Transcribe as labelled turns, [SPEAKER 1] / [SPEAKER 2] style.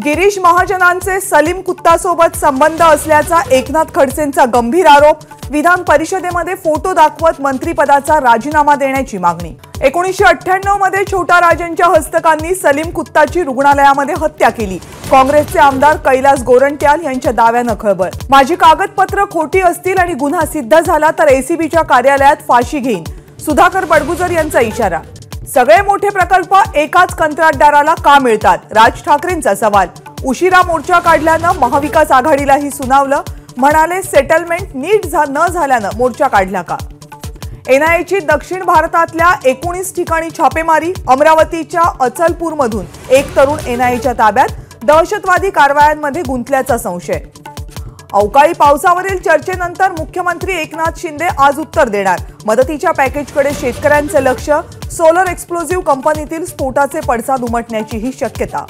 [SPEAKER 1] गिरीश महाजनांचे सलीम कुत्तासोबत संबंध असल्याचा एकनाथ खडसेंचा गंभीर आरोप। विधान परिषदेमध्ये फोटो दाखवत मंत्रिपदाचा राजीनामा देण्याची मागणी। 1998 मध्ये छोटा राजनच्या हस्तकांनी सलीम कुत्ताची रुग्णालयामध्ये हत्या केली। काँग्रेसचे आमदार कैलास गोरंट्याल यांच्या दाव्याने खळबळ। माझी कागदपत्र खोटी असतील आणि गुन्हा सिद्ध झाला तर एसीबीच्या कार्यालयात फाशी घेईन, सुधाकर बडगुजर यांचा इशारा। सगळे मोठे प्रकल्प एकाच कंत्राटदाराला का मिळतात, राज ठाकरेंचा सवाल। उशिरा मोर्चा काढल्यानं महाविकास आघाडीलाही सुनावलं, म्हणाले सेटलमेंट नीट न झाल्यानं मोर्चा काढला का। एनआयएची दक्षिण भारतातल्या 19 ठिकाणी छापेमारी। अमरावतीच्या अचलपूरमधून एक तरुण एनआयएच्या ताब्यात, दहशतवादी कारवायांमध्ये गुंतल्याचा संशय। अवकाळी पावसावरील चर्चेनंतर मुख्यमंत्री एकनाथ शिंदे आज उत्तर देणार। मदतीच्या पॅकेजकडे शेतकऱ्यांचे लक्ष। सोलर एक्सप्लोसिव्ह कंपनीतील स्फोटाचे पडसाद उमटण्याचीही शक्यता।